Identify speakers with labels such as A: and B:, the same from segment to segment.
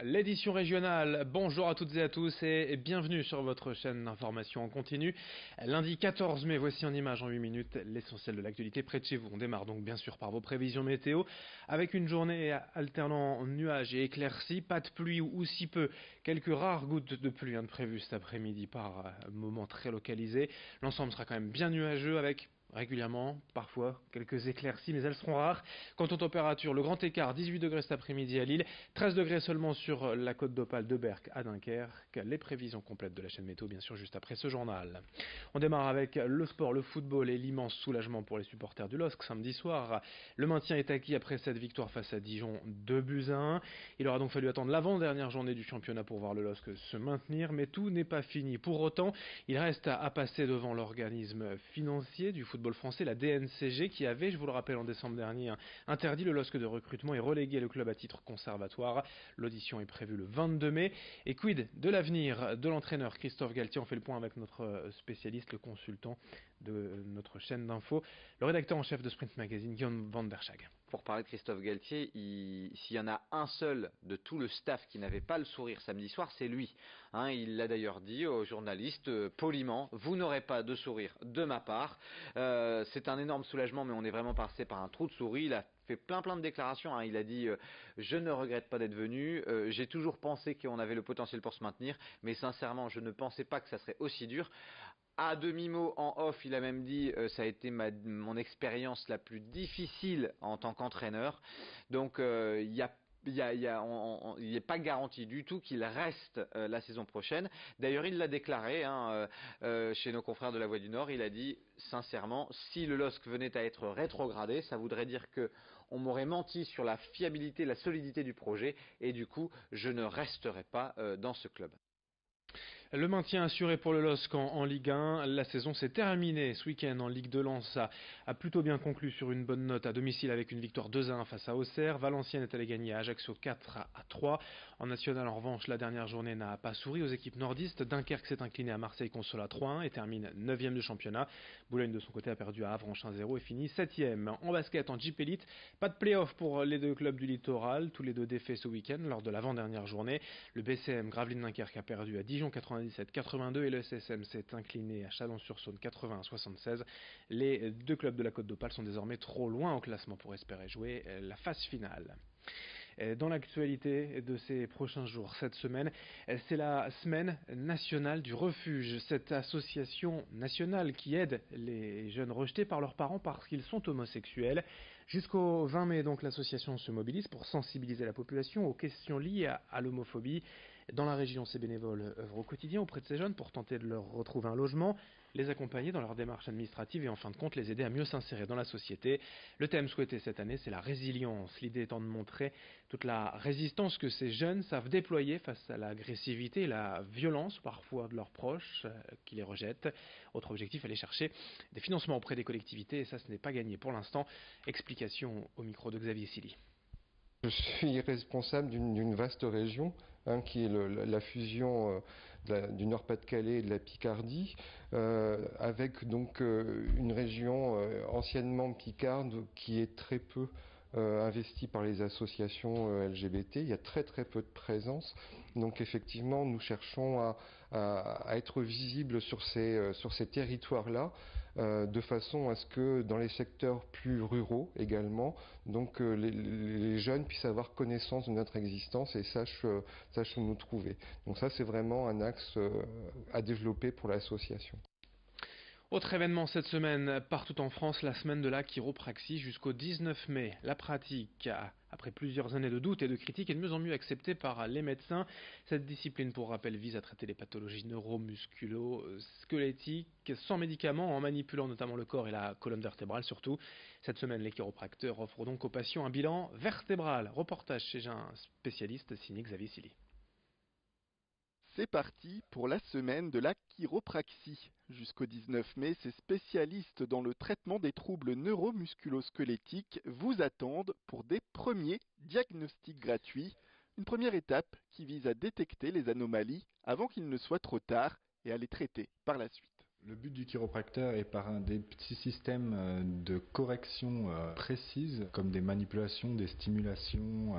A: L'édition régionale, bonjour à toutes et à tous et bienvenue sur votre chaîne d'information en continu. Lundi 14 mai, voici en image en 8 minutes l'essentiel de l'actualité près de chez vous. On démarre donc bien sûr par vos prévisions météo avec une journée alternant nuages et éclaircies, pas de pluie ou si peu, quelques rares gouttes de pluie de prévues cet après-midi par moment très localisé. L'ensemble sera quand même bien nuageux avec régulièrement, parfois, quelques éclaircies, mais elles seront rares. Quant aux températures, le grand écart, 18 degrés cet après-midi à Lille, 13 degrés seulement sur la côte d'Opale de Berck à Dunkerque. Les prévisions complètes de la chaîne météo, bien sûr, juste après ce journal. On démarre avec le sport, le football et l'immense soulagement pour les supporters du LOSC samedi soir. Le maintien est acquis après cette victoire face à Dijon, 2-1. Il aura donc fallu attendre l'avant-dernière journée du championnat pour voir le LOSC se maintenir, mais tout n'est pas fini. Pour autant, il reste à passer devant l'organisme financier du football français, la DNCG, qui avait, je vous le rappelle, en décembre dernier, interdit le LOSC de recrutement et relégué le club à titre conservatoire. L'audition est prévue le 22 mai. Et quid de l'avenir de l'entraîneur Christophe Galtier? On fait le point avec notre spécialiste, le consultant de notre chaîne d'infos, le rédacteur en chef de Sprint Magazine, Guillaume Van der Schag.
B: Pour parler de Christophe Galtier, s'il y en a un seul de tout le staff qui n'avait pas le sourire samedi soir, c'est lui. Il l'a d'ailleurs dit aux journalistes poliment, vous n'aurez pas de sourire de ma part. C'est un énorme soulagement, mais on est vraiment passé par un trou de souris. Il a fait plein de déclarations. Il a dit je ne regrette pas d'être venu. J'ai toujours pensé qu'on avait le potentiel pour se maintenir, mais sincèrement, je ne pensais pas que ça serait aussi dur. À demi-mot en off, il a même dit ça a été mon expérience la plus difficile en tant qu'entraîneur. Donc il n'est pas garanti du tout qu'il reste la saison prochaine. D'ailleurs, il l'a déclaré chez nos confrères de La Voix du Nord. Il a dit sincèrement, si le LOSC venait à être rétrogradé, ça voudrait dire que on m'aurait menti sur la fiabilité, la solidité du projet, et du coup, je ne resterai pas dans ce club.
A: Le maintien assuré pour le LOSC en Ligue 1. La saison s'est terminée ce week-end en Ligue 2. Lens a plutôt bien conclu sur une bonne note à domicile avec une victoire 2-1 face à Auxerre. Valenciennes est allé gagner à Ajaccio 4-3. En national, en revanche, la dernière journée n'a pas souri aux équipes nordistes. Dunkerque s'est incliné à Marseille-Consola 3-1 et termine 9e du championnat. Boulogne, de son côté, a perdu à Avranches 1-0 et finit 7e. En basket, en Jeep Elite, pas de play-off pour les deux clubs du littoral. Tous les deux défaits ce week-end lors de l'avant-dernière journée. Le BCM Gravelines Dunkerque a perdu à Dijon 97-82 et le SSM s'est incliné à Chalon-sur-Saône 80-76. Les deux clubs de la Côte d'Opale sont désormais trop loin au classement pour espérer jouer la phase finale. Dans l'actualité de ces prochains jours, cette semaine, c'est la semaine nationale du refuge, cette association nationale qui aide les jeunes rejetés par leurs parents parce qu'ils sont homosexuels. Jusqu'au 20 mai, donc, l'association se mobilise pour sensibiliser la population aux questions liées à l'homophobie. Dans la région, ces bénévoles œuvrent au quotidien auprès de ces jeunes pour tenter de leur retrouver un logement, les accompagner dans leur démarche administrative et en fin de compte les aider à mieux s'insérer dans la société. Le thème souhaité cette année, c'est la résilience, l'idée étant de montrer toute la résistance que ces jeunes savent déployer face à l'agressivité et la violence parfois de leurs proches qui les rejettent. Autre objectif, aller chercher des financements auprès des collectivités et ça, ce n'est pas gagné pour l'instant. Explication au micro de Xavier Silly.
C: Je suis responsable d'une vaste région, qui est la fusion du Nord-Pas-de-Calais et de la Picardie, avec donc une région anciennement picarde qui est très peu investie par les associations LGBT. Il y a très peu de présence. Donc effectivement, nous cherchons à être visibles sur ces territoires-là, de façon à ce que dans les secteurs plus ruraux également, donc les jeunes puissent avoir connaissance de notre existence et sachent où nous trouver. Donc ça, c'est vraiment un axe à développer pour l'association.
A: Autre événement cette semaine, partout en France, la semaine de la chiropraxie jusqu'au 19 mai. La pratique, après plusieurs années de doutes et de critiques, est de mieux en mieux acceptée par les médecins. Cette discipline, pour rappel, vise à traiter les pathologies neuromusculo-squelettiques sans médicaments, en manipulant notamment le corps et la colonne vertébrale surtout. Cette semaine, les chiropracteurs offrent donc aux patients un bilan vertébral. Reportage chez un spécialiste signé Xavier Silly.
D: C'est parti pour la semaine de la chiropraxie. Jusqu'au 19 mai, ces spécialistes dans le traitement des troubles neuromusculo-squelettiques vous attendent pour des premiers diagnostics gratuits. Une première étape qui vise à détecter les anomalies avant qu'il ne soit trop tard et à les traiter par la suite.
E: Le but du chiropracteur est par un des petits systèmes de correction précises, comme des manipulations, des stimulations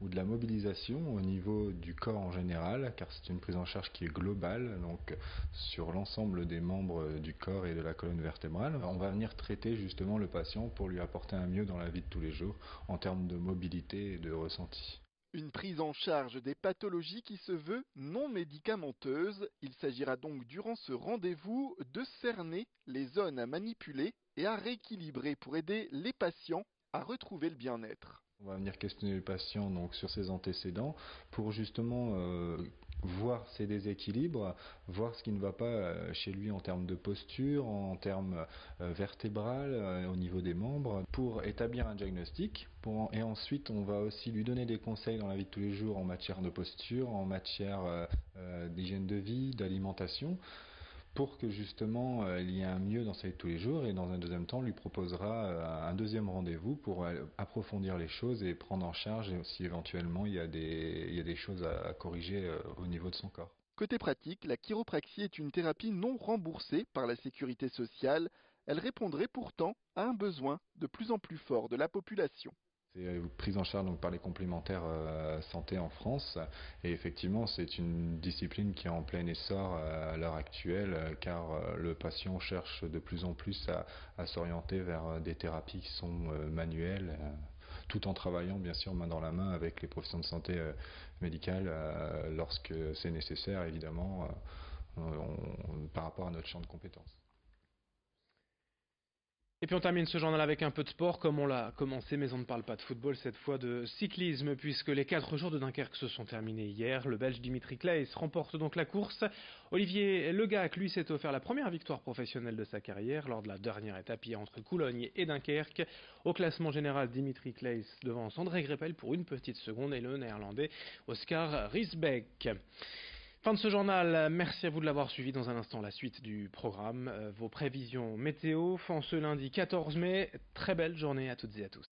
E: ou de la mobilisation au niveau du corps en général, car c'est une prise en charge qui est globale, donc sur l'ensemble des membres du corps et de la colonne vertébrale. On va venir traiter justement le patient pour lui apporter un mieux dans la vie de tous les jours en termes de mobilité et de ressenti.
D: Une prise en charge des pathologies qui se veut non médicamenteuse. Il s'agira donc durant ce rendez-vous de cerner les zones à manipuler et à rééquilibrer pour aider les patients à retrouver le bien-être.
E: On va venir questionner le patient donc sur ses antécédents pour justement voir ses déséquilibres, voir ce qui ne va pas chez lui en termes de posture, en termes vertébral, au niveau des membres, pour établir un diagnostic. Et ensuite, on va aussi lui donner des conseils dans la vie de tous les jours en matière de posture, en matière d'hygiène de vie, d'alimentation, pour que justement il y ait un mieux dans sa vie de tous les jours, et dans un deuxième temps, on lui proposera un deuxième rendez-vous pour approfondir les choses et prendre en charge si éventuellement il y a des choses à corriger au niveau de son corps.
D: Côté pratique, la chiropraxie est une thérapie non remboursée par la sécurité sociale. Elle répondrait pourtant à un besoin de plus en plus fort de la population.
E: C'est prise en charge donc, par les complémentaires santé en France, et effectivement c'est une discipline qui est en plein essor à l'heure actuelle, car le patient cherche de plus en plus à s'orienter vers des thérapies qui sont manuelles, tout en travaillant bien sûr main dans la main avec les professionnels de santé médicale lorsque c'est nécessaire évidemment par rapport à notre champ de compétences.
A: Et puis on termine ce journal avec un peu de sport, comme on l'a commencé, mais on ne parle pas de football, cette fois de cyclisme, puisque les 4 jours de Dunkerque se sont terminés hier. Le Belge Dimitri Claes remporte donc la course. Olivier Legac, lui, s'est offert la première victoire professionnelle de sa carrière lors de la dernière étape hier entre Coulogne et Dunkerque. Au classement général, Dimitri Claes devance André Greppel pour une petite seconde et le néerlandais Oscar Riesbeck. Fin de ce journal, merci à vous de l'avoir suivi. Dans un instant, la suite du programme, vos prévisions météo, en ce lundi 14 mai. Très belle journée à toutes et à tous.